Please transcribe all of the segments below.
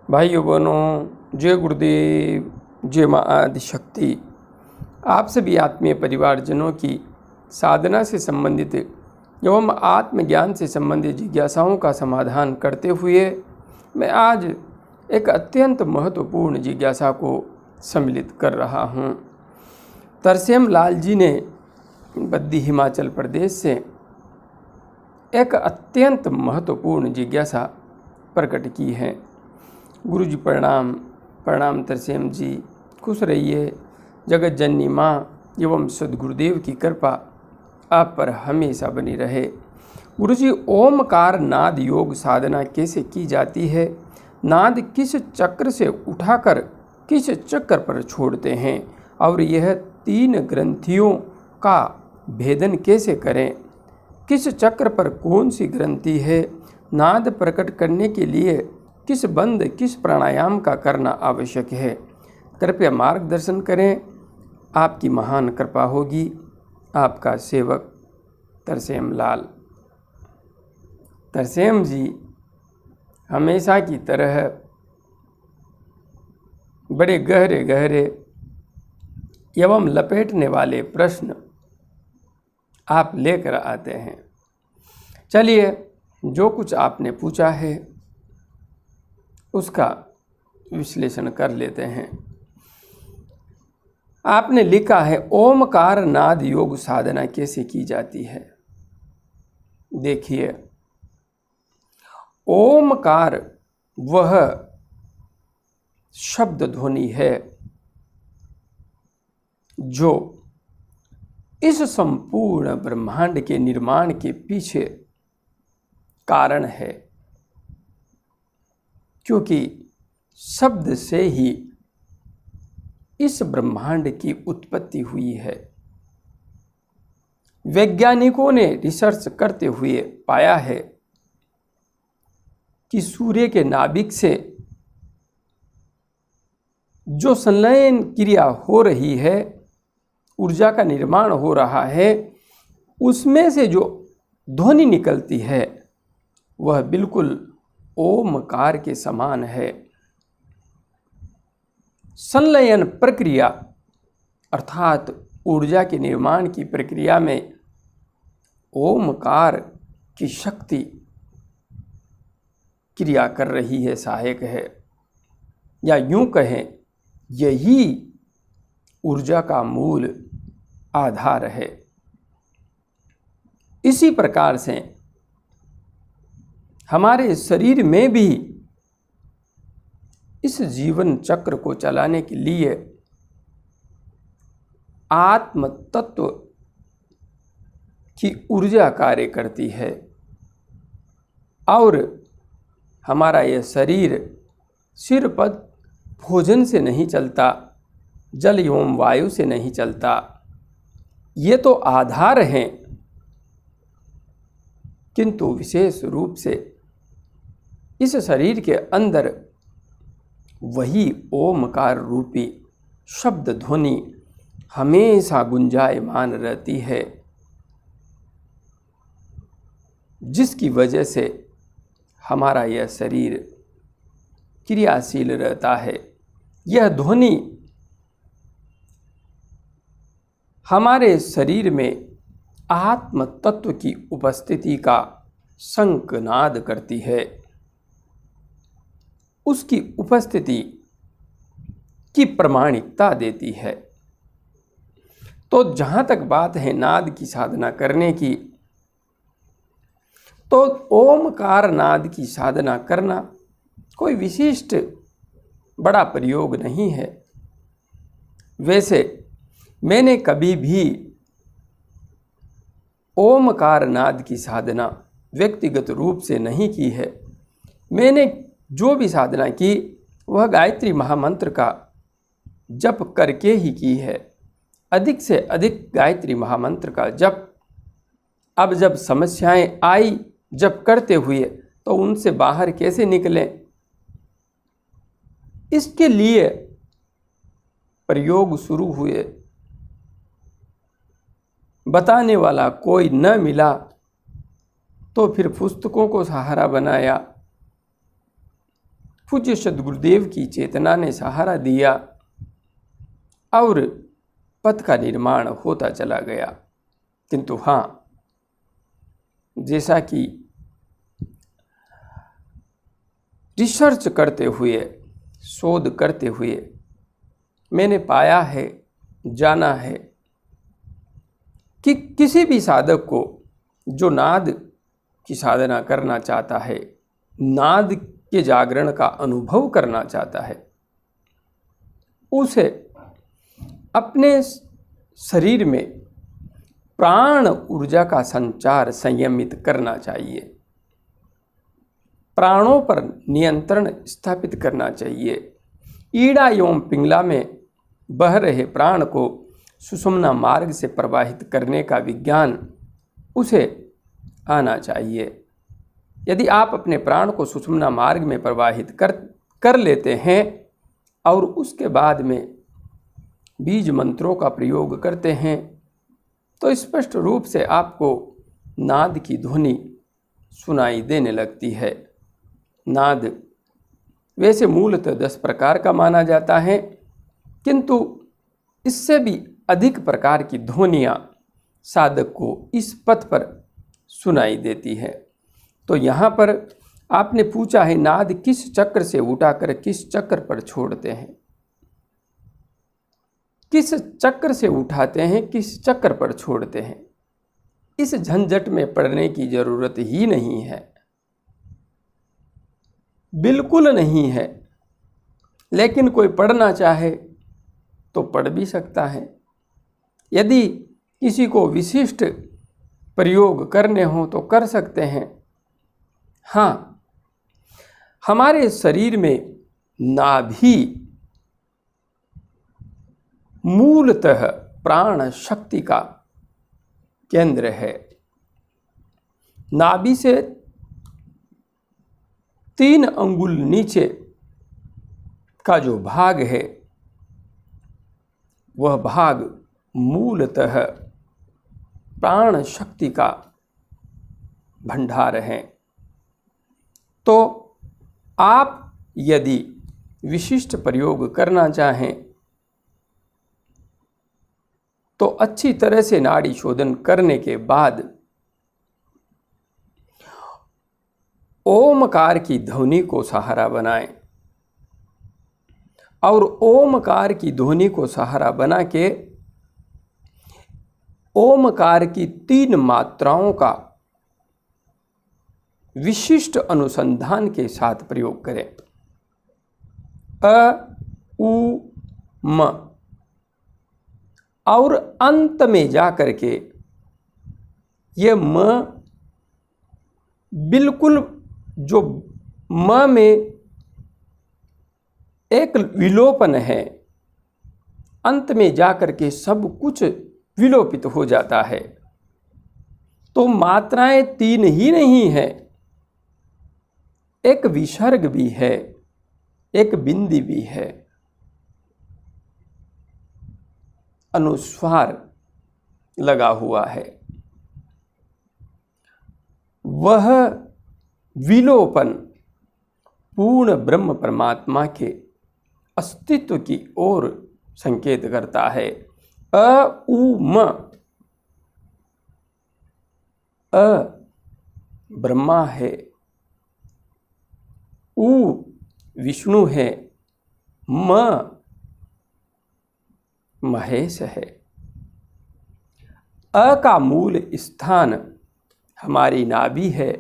भाइयों बहनों, जय गुरुदेव, जय माँ आदिशक्ति। आप सभी आत्मीय परिवारजनों की साधना से संबंधित एवं आत्मज्ञान से संबंधित जिज्ञासाओं का समाधान करते हुए मैं आज एक अत्यंत महत्वपूर्ण जिज्ञासा को सम्मिलित कर रहा हूँ। तरसेम लाल जी ने बद्दी हिमाचल प्रदेश से एक अत्यंत महत्वपूर्ण जिज्ञासा प्रकट की है। गुरु जी प्रणाम। प्रणाम तरसेम जी, खुश रहिए। जगत जननी माँ एवं सद्गुरुदेव की कृपा आप पर हमेशा बनी रहे। गुरु जी, ओमकार नाद योग साधना कैसे की जाती है? नाद किस चक्र से उठाकर किस चक्र पर छोड़ते हैं? और यह 3 ग्रंथियों का भेदन कैसे करें? किस चक्र पर कौन सी ग्रंथि है? नाद प्रकट करने के लिए किस बंद किस प्राणायाम का करना आवश्यक है? कृपया मार्गदर्शन करें, आपकी महान कृपा होगी। आपका सेवक तरसेम लाल। तरसेम जी हमेशा की तरह बड़े गहरे गहरे एवं लपेटने वाले प्रश्न आप लेकर आते हैं। चलिए, जो कुछ आपने पूछा है उसका विश्लेषण कर लेते हैं। आपने लिखा है, ओमकार नाद योग साधना कैसे की जाती है? देखिए, ओमकार वह शब्द ध्वनि है जो इस संपूर्ण ब्रह्मांड के निर्माण के पीछे कारण है, क्योंकि शब्द से ही इस ब्रह्मांड की उत्पत्ति हुई है। वैज्ञानिकों ने रिसर्च करते हुए पाया है कि सूर्य के नाभिक से जो संलयन क्रिया हो रही है, ऊर्जा का निर्माण हो रहा है, उसमें से जो ध्वनि निकलती है वह बिल्कुल ओमकार के समान है। संलयन प्रक्रिया अर्थात ऊर्जा के निर्माण की प्रक्रिया में ओमकार की शक्ति क्रिया कर रही है, सहायक है, या यूं कहें यही ऊर्जा का मूल आधार है। इसी प्रकार से हमारे शरीर में भी इस जीवन चक्र को चलाने के लिए आत्म तत्व की ऊर्जा कार्य करती है, और हमारा यह शरीर सिर्फ भोजन से नहीं चलता, जल एवं वायु से नहीं चलता। ये तो आधार हैं, किंतु विशेष रूप से इस शरीर के अंदर वही ओमकार रूपी शब्द ध्वनि हमेशा गुंजायमान रहती है, जिसकी वजह से हमारा यह शरीर क्रियाशील रहता है। यह ध्वनि हमारे शरीर में आत्म तत्व की उपस्थिति का शंखनाद करती है, उसकी उपस्थिति की प्रमाणिकता देती है। तो जहाँ तक बात है नाद की साधना करने की, तो ओमकार नाद की साधना करना कोई विशिष्ट बड़ा प्रयोग नहीं है। वैसे मैंने कभी भी ओमकार नाद की साधना व्यक्तिगत रूप से नहीं की है। मैंने जो भी साधना की वह गायत्री महामंत्र का जप करके ही की है। अधिक से अधिक गायत्री महामंत्र का जप। अब जब समस्याएं आई जप करते हुए, तो उनसे बाहर कैसे निकलें, इसके लिए प्रयोग शुरू हुए। बताने वाला कोई न मिला तो फिर पुस्तकों को सहारा बनाया। पूज्य सद्गुरुदेव की चेतना ने सहारा दिया और पथ का निर्माण होता चला गया। किंतु हाँ, जैसा कि रिसर्च करते हुए, शोध करते हुए मैंने पाया है, जाना है कि किसी भी साधक को जो नाद की साधना करना चाहता है, नाद के जागरण का अनुभव करना चाहता है, उसे अपने शरीर में प्राण ऊर्जा का संचार संयमित करना चाहिए, प्राणों पर नियंत्रण स्थापित करना चाहिए। ईड़ा एवं पिंगला में बह रहे प्राण को सुषुम्ना मार्ग से प्रवाहित करने का विज्ञान उसे आना चाहिए। यदि आप अपने प्राण को सुषुम्ना मार्ग में प्रवाहित कर लेते हैं और उसके बाद में बीज मंत्रों का प्रयोग करते हैं, तो स्पष्ट रूप से आपको नाद की ध्वनि सुनाई देने लगती है। नाद वैसे मूलतः 10 प्रकार का माना जाता है, किंतु इससे भी अधिक प्रकार की ध्वनियाँ साधक को इस पथ पर सुनाई देती है। तो यहाँ पर आपने पूछा है, नाद किस चक्र से उठाकर किस चक्र पर छोड़ते हैं, किस चक्र से उठाते हैं, किस चक्र पर छोड़ते हैं। इस झंझट में पड़ने की जरूरत ही नहीं है, बिल्कुल नहीं है। लेकिन कोई पढ़ना चाहे तो पढ़ भी सकता है। यदि किसी को विशिष्ट प्रयोग करने हो तो कर सकते हैं। हाँ, हमारे शरीर में नाभि मूलतः प्राण शक्ति का केंद्र है। नाभि से 3 अंगुल नीचे का जो भाग है, वह भाग मूलतः प्राण शक्ति का भंडार है। तो आप यदि विशिष्ट प्रयोग करना चाहें तो अच्छी तरह से नाड़ी शोधन करने के बाद ओमकार की ध्वनि को सहारा बनाएं और ओमकार की ध्वनि को सहारा बना के ओमकार की 3 मात्राओं का विशिष्ट अनुसंधान के साथ प्रयोग करें। अ, उ, म और अंत में जा कर के ये म बिल्कुल जो म में एक विलोपन है, अंत में जा कर के सब कुछ विलोपित हो जाता है। तो मात्राएं 3 ही नहीं है, एक विसर्ग भी है, एक बिंदी भी है, अनुस्वार लगा हुआ है। वह विलोपन पूर्ण ब्रह्म परमात्मा के अस्तित्व की ओर संकेत करता है। अ, उ, म। अ ब्रह्मा है, उ विष्णु है, म महेश है। अ का मूल स्थान हमारी नाभि है,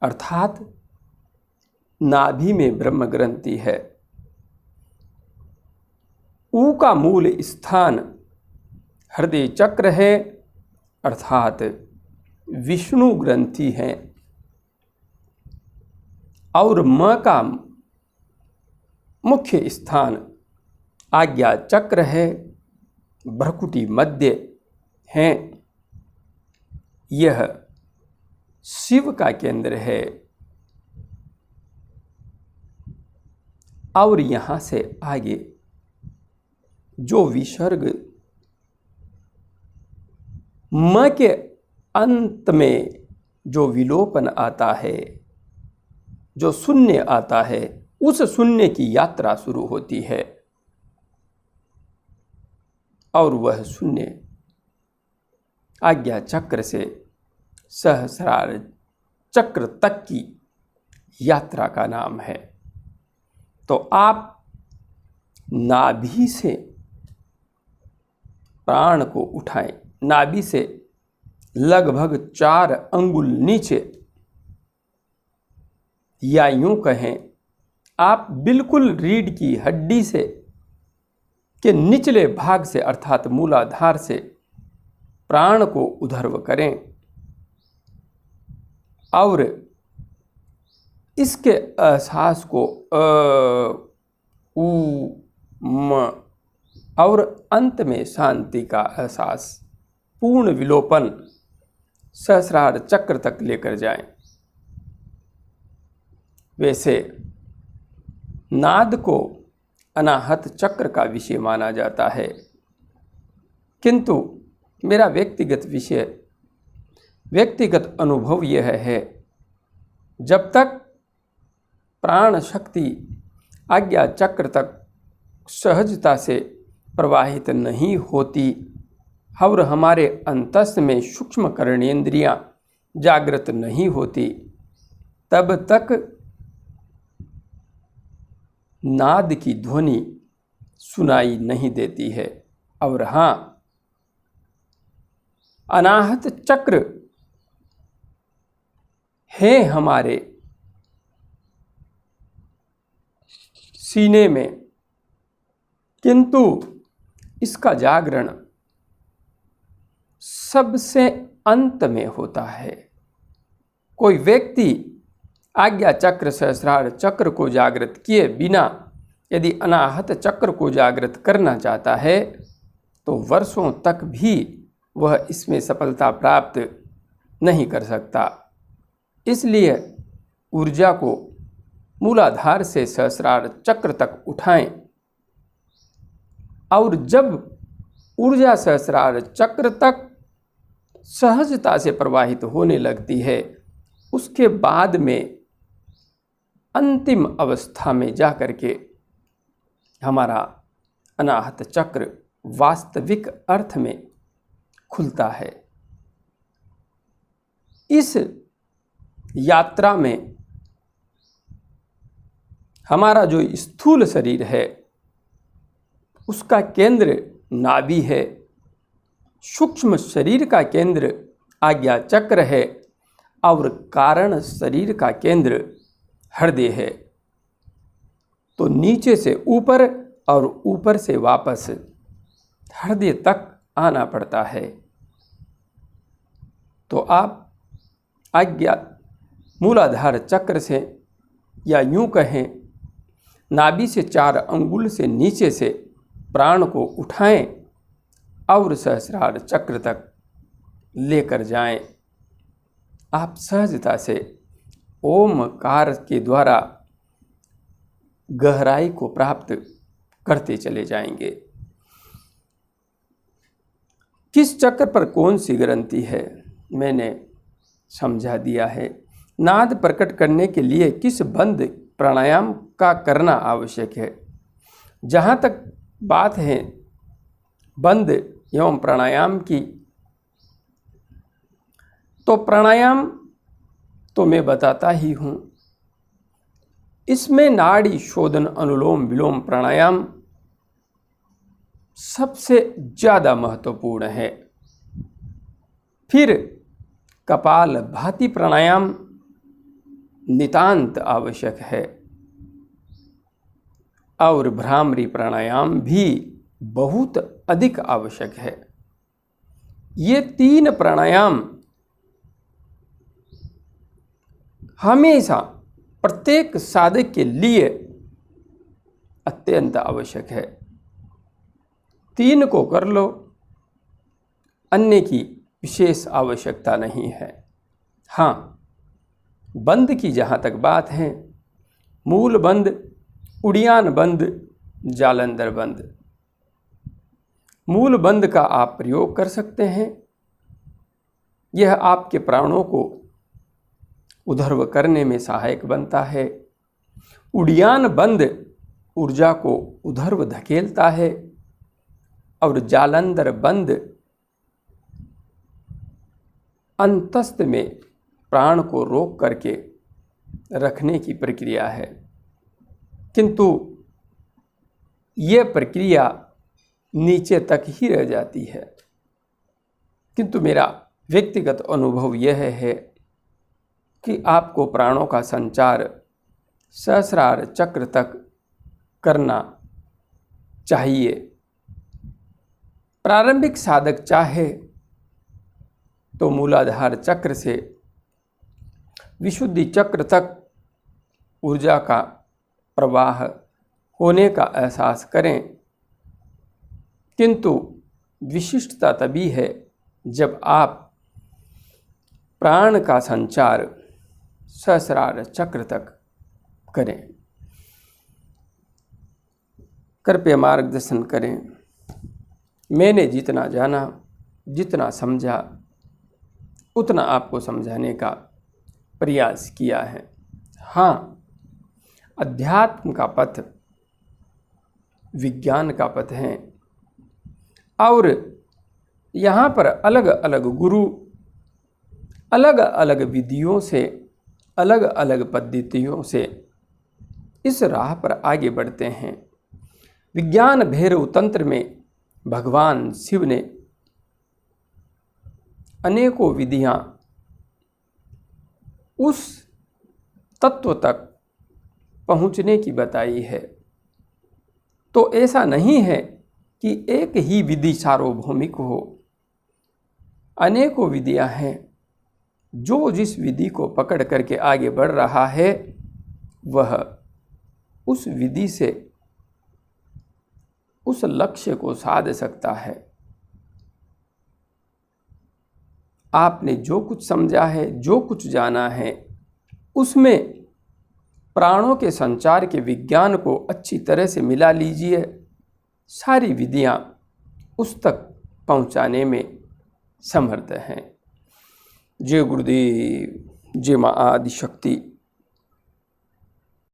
अर्थात नाभि में ब्रह्म ग्रंथि है। उ का मूल स्थान हृदय चक्र है, अर्थात विष्णु ग्रंथि है। और म का मुख्य स्थान आज्ञा चक्र है, भ्रकुटी मध्य है। यह शिव का केंद्र है। और यहाँ से आगे जो विसर्ग म के अंत में जो विलोपन आता है, जो शून्य आता है, उस शून्य की यात्रा शुरू होती है और वह शून्य आज्ञा चक्र से सहस्रार चक्र तक की यात्रा का नाम है। तो आप नाभि से प्राण को उठाएं, नाभि से लगभग 4 अंगुल नीचे, या यूं कहें आप बिल्कुल रीढ़ की हड्डी से के निचले भाग से अर्थात मूलाधार से प्राण को ऊर्ध्व करें और इसके एहसास को और अंत में शांति का एहसास, पूर्ण विलोपन सहस्रार चक्र तक लेकर जाएं। वैसे नाद को अनाहत चक्र का विषय माना जाता है, किंतु मेरा व्यक्तिगत अनुभव यह है, जब तक प्राण शक्ति आज्ञा चक्र तक सहजता से प्रवाहित नहीं होती और हमारे अंतस में सूक्ष्म कर्णेंद्रियां जागृत नहीं होती, तब तक नाद की ध्वनि सुनाई नहीं देती है। और हाँ, अनाहत चक्र है हमारे सीने में, किंतु इसका जागरण सबसे अंत में होता है। कोई व्यक्ति आज्ञा चक्र सहस्रार चक्र को जागृत किए बिना यदि अनाहत चक्र को जागृत करना चाहता है तो वर्षों तक भी वह इसमें सफलता प्राप्त नहीं कर सकता। इसलिए ऊर्जा को मूलाधार से सहस्रार चक्र तक उठाएं और जब ऊर्जा सहस्रार चक्र तक सहजता से प्रवाहित होने लगती है, उसके बाद में अंतिम अवस्था में जाकर के हमारा अनाहत चक्र वास्तविक अर्थ में खुलता है। इस यात्रा में हमारा जो स्थूल शरीर है उसका केंद्र नाभि है, सूक्ष्म शरीर का केंद्र आज्ञा चक्र है और कारण शरीर का केंद्र हृदय है। तो नीचे से ऊपर और ऊपर से वापस हृदय तक आना पड़ता है। तो आप आज्ञा मूलाधार चक्र से, या यूं कहें नाभि से 4 अंगुल से नीचे से प्राण को उठाएं और सहस्रार चक्र तक लेकर जाएं। आप सहजता से ओमकार के द्वारा गहराई को प्राप्त करते चले जाएंगे। किस चक्र पर कौन सी ग्रंथि है मैंने समझा दिया है। नाद प्रकट करने के लिए किस बंद प्राणायाम का करना आवश्यक है। जहाँ तक बात है बंद एवं प्राणायाम की, तो प्राणायाम तो मैं बताता ही हूँ। इसमें नाड़ी शोधन अनुलोम विलोम प्राणायाम सबसे ज़्यादा महत्वपूर्ण है। फिर कपाल भाती प्राणायाम नितांत आवश्यक है और भ्रामरी प्राणायाम भी बहुत अधिक आवश्यक है। ये 3 प्राणायाम हमेशा प्रत्येक साधक के लिए अत्यंत आवश्यक है। 3 को कर लो, अन्य की विशेष आवश्यकता नहीं है। हाँ, बंद की जहाँ तक बात है, मूल बंद, उड़ियान बंद, जालंधर बंद। मूल बंद का आप प्रयोग कर सकते हैं। यह आपके प्राणों को उधर्व करने में सहायक बनता है। उड़ियान बंद ऊर्जा को उधर्व धकेलता है और जालंधर बंद अंतस्थ में प्राण को रोक करके रखने की प्रक्रिया है। किंतु ये प्रक्रिया नीचे तक ही रह जाती है। किंतु मेरा व्यक्तिगत अनुभव यह है कि आपको प्राणों का संचार सहस्रार चक्र तक करना चाहिए। प्रारंभिक साधक चाहे तो मूलाधार चक्र से विशुद्धि चक्र तक ऊर्जा का प्रवाह होने का एहसास करें, किंतु विशिष्टता तभी है जब आप प्राण का संचार सहस्रार चक्र तक करें। कृपया मार्गदर्शन करें। मैंने जितना जाना, जितना समझा, उतना आपको समझाने का प्रयास किया है। हाँ, अध्यात्म का पथ विज्ञान का पथ है और यहाँ पर अलग अलग गुरु अलग अलग विधियों से, अलग अलग पद्धतियों से इस राह पर आगे बढ़ते हैं। विज्ञान भैरव तंत्र में भगवान शिव ने अनेकों विधियां उस तत्व तक पहुंचने की बताई है। तो ऐसा नहीं है कि एक ही विधि सार्वभौमिक हो, अनेकों विधियां हैं। जो जिस विधि को पकड़ करके आगे बढ़ रहा है वह उस विधि से उस लक्ष्य को साध सकता है। आपने जो कुछ समझा है, जो कुछ जाना है, उसमें प्राणों के संचार के विज्ञान को अच्छी तरह से मिला लीजिए। सारी विधियां उस तक पहुंचाने में समर्थ हैं। जय गुरुदेव, जय मां आदिशक्ति।